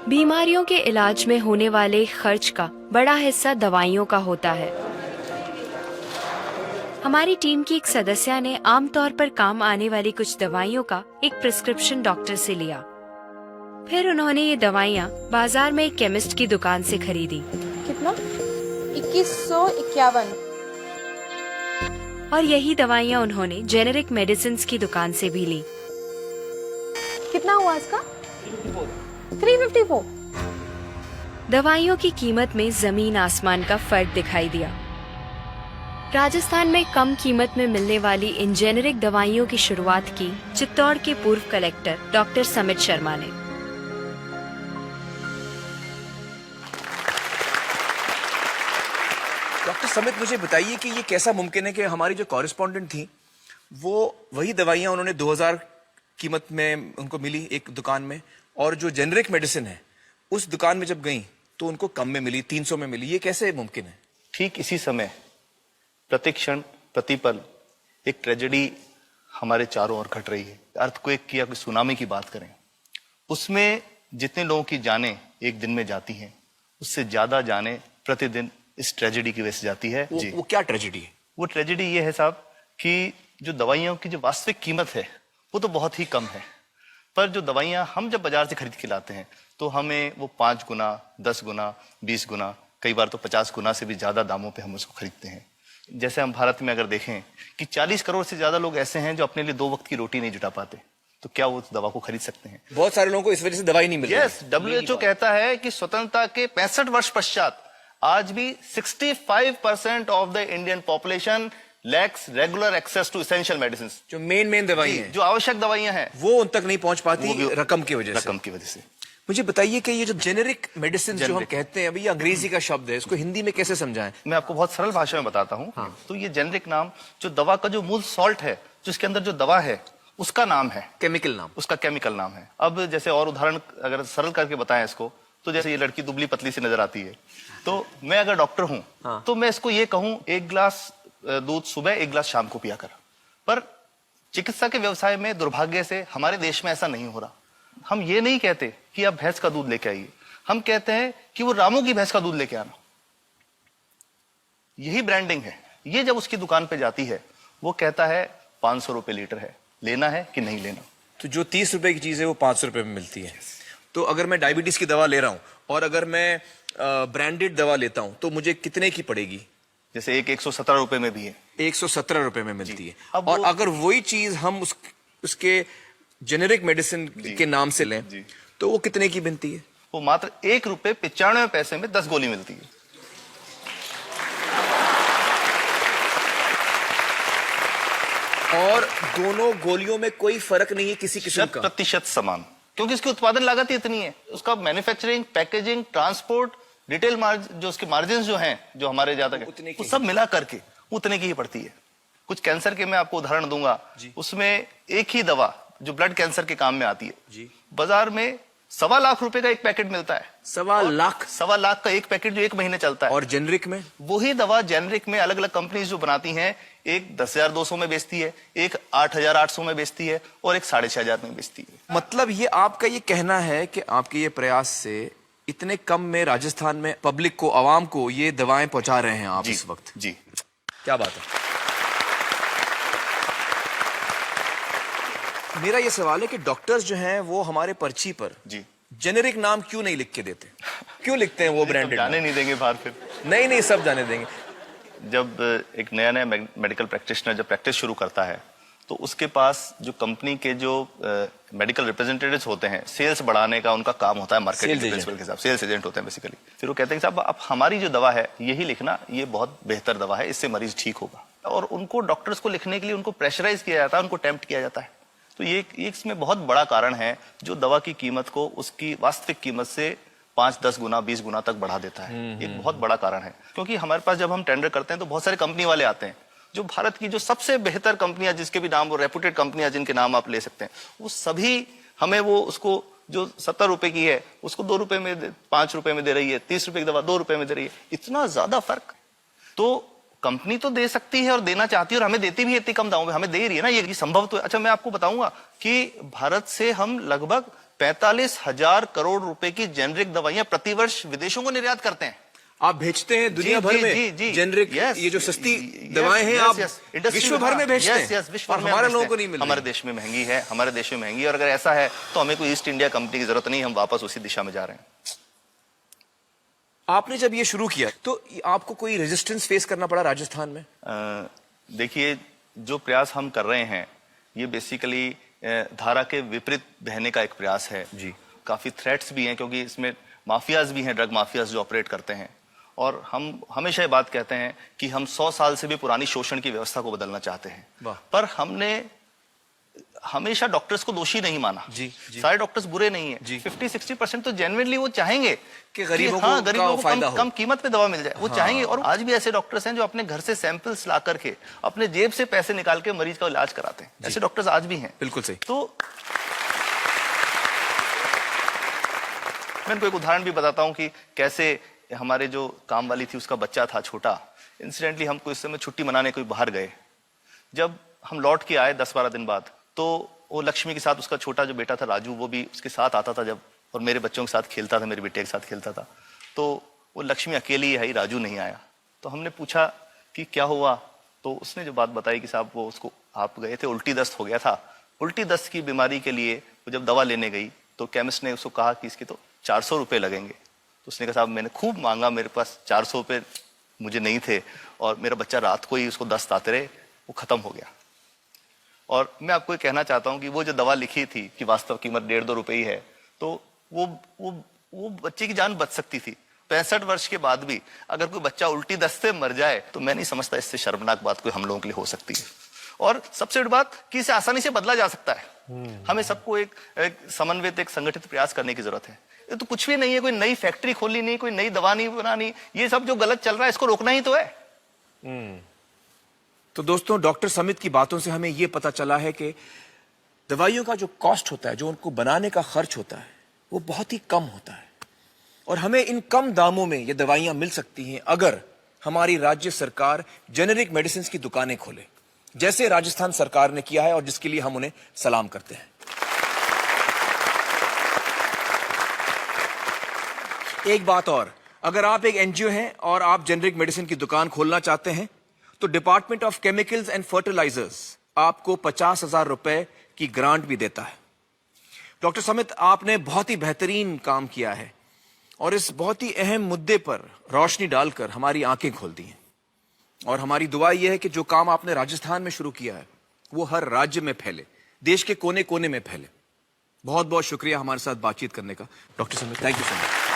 बीमारियों के इलाज में होने वाले खर्च का बड़ा हिस्सा दवाइयों का होता है। हमारी टीम की एक सदस्य ने आमतौर पर काम आने वाली कुछ दवाइयों का एक प्रिस्क्रिप्शन डॉक्टर से लिया। फिर उन्होंने ये दवाइयाँ बाजार में एक केमिस्ट की दुकान से खरीदी। कितना? 2151। और यही दवाइयाँ उन्होंने जेनेरिक मेडिसिन की दुकान से भी ली। कितना हुआ इसका? 354। दवाइयों की कीमत में जमीन आसमान का फर्क दिखाई दिया। राजस्थान में कम कीमत में मिलने वाली इन जेनेरिक दवाइयों की शुरुआत की चित्तौड़ के पूर्व कलेक्टर डॉक्टर समित शर्मा ने। डॉक्टर समित, मुझे बताइए कि ये कैसा मुमकिन है कि हमारी जो कॉरेस्पॉन्डेंट थी वो वही दवाइयां उन्होंने 2000 कीमत में उनको मिली एक दुकान में, और जो जेनेरिक मेडिसिन है उस दुकान में जब गई तो उनको कम में मिली, 300 में मिली। ये कैसे मुमकिन है? ठीक इसी समय प्रतिक्षण प्रतिपल एक ट्रेजेडी हमारे चारों ओर घट रही है। अर्थक्वेक की या कोई सुनामी की बात करें, उसमें जितने लोगों की जानें एक दिन में जाती हैं, उससे ज्यादा जानें प्रतिदिन इस ट्रेजेडी की वजह से जाती है। वो क्या ट्रेजेडी है? वो ट्रेजेडी ये है साहब कि जो दवाइयों की जो वास्तविक कीमत है वो तो बहुत ही कम है, पर जो दवाइयां हम जब बाजार से खरीद के लाते हैं तो हमें वो 5 गुना, 10 गुना, 20 गुना, कई बार तो 50 गुना से भी ज्यादा दामों पे हम उसको खरीदते हैं। जैसे हम भारत में अगर देखें कि 40 करोड़ से ज्यादा लोग ऐसे हैं जो अपने लिए 2 वक्त की रोटी नहीं जुटा पाते, तो क्या वो उस दवा को खरीद सकते हैं? बहुत सारे लोगों को इस वजह से दवाई नहीं मिल रही। यस, WHO कहता है कि स्वतंत्रता के 65 वर्ष पश्चात आज भी 65% of the Indian population lacks regular access to essential medicine. जो मेन दवाई है, जो आवश्यक दवाइयां हैं, वो उन तक नहीं पहुंच पाती रकम की वजह से। मुझे बताइए कि ये जो जेनेरिक मेडिसिन जो हम कहते हैं, अभी ये अंग्रेजी का शब्द है, इसको हिंदी में कैसे समझाएं? मैं आपको बहुत सरल भाषा में बताता हूँ। तो ये जेनेरिक नाम जो दवा का जो मूल सॉल्ट है, जो इसके अंदर जो दवा है उसका नाम है, केमिकल नाम, उसका केमिकल नाम है। अब जैसे और उदाहरण अगर सरल करके बताएं इसको, तो जैसे ये लड़की दुबली पतली सी नजर आती है, तो मैं अगर डॉक्टर हूं तो मैं इसको ये कहूं 1 गिलास दूध सुबह 1 गिलास शाम को पिया कर। पर चिकित्सा के व्यवसाय में दुर्भाग्य से हमारे देश में ऐसा नहीं हो रहा। हम ये नहीं कहते कि आप भैंस का दूध लेके आइए, हम कहते हैं कि वो रामू की भैंस का दूध लेके आना। यही ब्रांडिंग है। ये जब उसकी दुकान पे जाती है वो कहता है 500 रुपए लीटर है, लेना है कि नहीं लेना। तो जो 30 रुपए की चीज है वो 500 रुपए में मिलती है। तो अगर मैं डायबिटीज की दवा ले रहा हूं और अगर मैं ब्रांडेड दवा लेता हूं तो मुझे कितने की पड़ेगी? जैसे एक 117 रुपए में भी है, 117 रुपए में मिलती है। और अगर वही चीज हम उसके जेनेरिक मेडिसिन के नाम से लें तो वो कितने की बनती है? वो मात्र 1 रुपए 95 पैसे में 10 गोली मिलती है। और दोनों गोलियों में कोई फर्क नहीं है किसी किस्म का? 100% समान, क्योंकि इसकी उत्पादन लागत ही इतनी है। उसका manufacturing, packaging, transport, retail margin, जो उसके मार्जिन जो हैं, जो हमारे ज्यादा वो सब मिला करके उतने की ही पड़ती है। कुछ कैंसर के मैं आपको उदाहरण दूंगा, उसमें एक ही दवा जो ब्लड कैंसर के काम में आती है, बाजार में 1.25 लाख रुपए का एक पैकेट मिलता है। 1.25 लाख का एक पैकेट जो 1 महीने चलता है। और जेनरिक में वही दवा जेनरिक में अलग अलग कंपनीज जो बनाती हैं, एक 10,200 में बेचती है, एक 8,800 में बेचती है और एक 6,500 में बेचती है। मतलब ये आपका ये कहना है कि आपके ये प्रयास से इतने कम में राजस्थान में पब्लिक को, आवाम को ये दवाएं पहुंचा रहे हैं आप इस वक्त? जी, क्या बात है। मेरा ये सवाल है कि डॉक्टर्स जो हैं वो हमारे पर्ची पर जेनेरिक नाम क्यों नहीं लिख के देते? क्यों लिखते हैं वो ब्रांडेड? जाने नहीं देंगे बाहर फिर? नहीं, सब जाने देंगे। जब एक नया मेडिकल प्रैक्टिशनर जब प्रैक्टिस शुरू करता है तो उसके पास जो कंपनी के जो मेडिकल रिप्रेजेंटेटिव्स होते हैं, सेल्स बढ़ाने का उनका काम होता है, मार्केटिंग प्रिंसिपल के साथ सेल्स एजेंट होते हैं बेसिकली। फिर वो कहते हैं साहब आप हमारी जो दवा है यही लिखना, ये बहुत बेहतर दवा है, इससे मरीज ठीक होगा। और उनको डॉक्टर्स को लिखने के लिए उनको प्रेशराइज किया जाता है, उनको टेम्प्ट किया जाता है। तो ये इसमें बहुत बड़ा कारण है जो दवा की कीमत को उसकी वास्तविक कीमत से 5, 10 गुना, 20 गुना तक बढ़ा देता है। एक बहुत बड़ा कारण है, क्योंकि हमारे पास जब हम टेंडर करते हैं तो बहुत सारे कंपनी वाले आते हैं, जो भारत की जो सबसे बेहतर कंपनियां, जिसके भी नाम वो रेपुटेड कंपनियां जिनके नाम आप ले सकते हैं, वो सभी हमें वो उसको जो 70 रुपए की है उसको 2 रुपए में, 5 रुपए में दे रही है। 30 रुपए की दवा 2 रुपए में दे रही है। इतना ज्यादा फर्क। तो कंपनी तो दे सकती है और देना चाहती है और हमें देती भी है इतनी कम दामों में, हमें दे रही है ना, ये संभव तो है। अच्छा, मैं आपको बताऊंगा कि भारत से हम लगभग 45,000 करोड़ रुपए की जेनरिक दवाइयां प्रतिवर्ष विदेशों को निर्यात करते हैं। आप भेजते हैं दुनिया भर में जेनरिक, ये जो सस्ती दवाएं हैं आप विश्व भर में भेजते हैं, विश्व और भर में हमारे लोगों को नहीं मिल रही। हमारे देश में महंगी है, हमारे देश में महंगी है, और अगर ऐसा है तो हमें कोई ईस्ट इंडिया कंपनी की जरूरत नहीं, हम वापस उसी दिशा में जा रहे हैं। आपने जब ये शुरू किया तो आपको कोई रेजिस्टेंस फेस करना पड़ा राजस्थान में? देखिए, जो प्रयास हम कर रहे हैं ये बेसिकली धारा के विपरीत बहने का एक प्रयास है जी। काफी थ्रेट्स भी हैं, क्योंकि इसमें माफियाज भी हैं, ड्रग माफियाज जो ऑपरेट करते हैं, और हम हमेशा ये बात कहते हैं कि हम 100 साल से भी पुरानी शोषण की व्यवस्था को बदलना चाहते हैं, पर हमने हमेशा डॉक्टर्स को दोषी नहीं माना जी। सारे डॉक्टर्स बुरे नहीं है, 50-60% तो जेन्युइनली वो चाहेंगे कि गरीबों को कम कीमत पे दवा मिल जाए, वो चाहेंगे। और आज भी ऐसे डॉक्टर्स हैं जो अपने घर से सैंपल्स ला करके अपने जेब से पैसे निकाल के मरीज का इलाज कराते हैं, ऐसे डॉक्टर्स आज भी हैं। बिल्कुल सही। तो मैं इनको एक उदाहरण भी बताता हूँ कि कैसे हमारे जो काम वाली थी उसका बच्चा था छोटा, इंसिडेंटली हम कोई समय छुट्टी मनाने कोई बाहर गए, जब हम लौट के आए 10-12 दिन बाद, तो वो लक्ष्मी के साथ उसका छोटा जो बेटा था राजू, वो भी उसके साथ आता था जब, और मेरे बच्चों के साथ खेलता था, मेरे बेटे के साथ खेलता था। तो वो लक्ष्मी अकेली आई, राजू नहीं आया। तो हमने पूछा कि क्या हुआ, तो उसने जो बात बताई कि साहब वो उसको, आप गए थे, उल्टी दस्त हो गया था। उल्टी दस्त की बीमारी के लिए वो जब दवा लेने गई तो केमिस्ट ने उसको कहा कि इसके तो 400 रुपये लगेंगे। तो उसने कहा साहब मैंने खूब मांगा, मेरे पास 400 रुपये मुझे नहीं थे, और मेरा बच्चा रात को ही उसको दस्त आते रहे, वो खत्म हो गया। और मैं आपको ये कहना चाहता हूं कि वो जो दवा लिखी थी कि वास्तव कीमत 1.5-2 रुपए ही है, तो वो बच्चे की जान बच सकती थी। 65 वर्ष के बाद भी अगर कोई बच्चा उल्टी दस्त से मर जाए तो मैं नहीं समझता इससे शर्मनाक बात कोई हम लोगों के लिए हो सकती है। और सबसे बड़ी बात कि इसे आसानी से बदला जा सकता है। हमें सबको एक समन्वित, एक संगठित प्रयास करने की जरूरत है। ये तो कुछ भी नहीं है, कोई नई फैक्ट्री खोलनी नहीं, कोई नई दवा नहीं बनानी, ये सब जो गलत चल रहा है इसको रोकना ही तो है। तो दोस्तों, डॉक्टर समित की बातों से हमें यह पता चला है कि दवाइयों का जो कॉस्ट होता है, जो उनको बनाने का खर्च होता है, वो बहुत ही कम होता है, और हमें इन कम दामों में ये दवाइयां मिल सकती हैं अगर हमारी राज्य सरकार जेनेरिक मेडिसिन की दुकानें खोले, जैसे राजस्थान सरकार ने किया है, और जिसके लिए हम उन्हें सलाम करते हैं। एक बात और, अगर आप एक एनजीओ हैं और आप जेनेरिक मेडिसिन की दुकान खोलना चाहते हैं तो department of chemicals and fertilisers आपको 50,000 रुपए की ग्रांट भी देता है। डॉक्टर समित, आपने बहुत ही बेहतरीन काम किया है और इस बहुत ही अहम मुद्दे पर रोशनी डालकर हमारी आंखें खोल दी हैं, और हमारी दुआ यह है कि जो काम आपने राजस्थान में शुरू किया है वो हर राज्य में फैले, देश के कोने कोने में फैले। बहुत बहुत शुक्रिया हमारे साथ बातचीत करने का doctor Samit, thank you so much.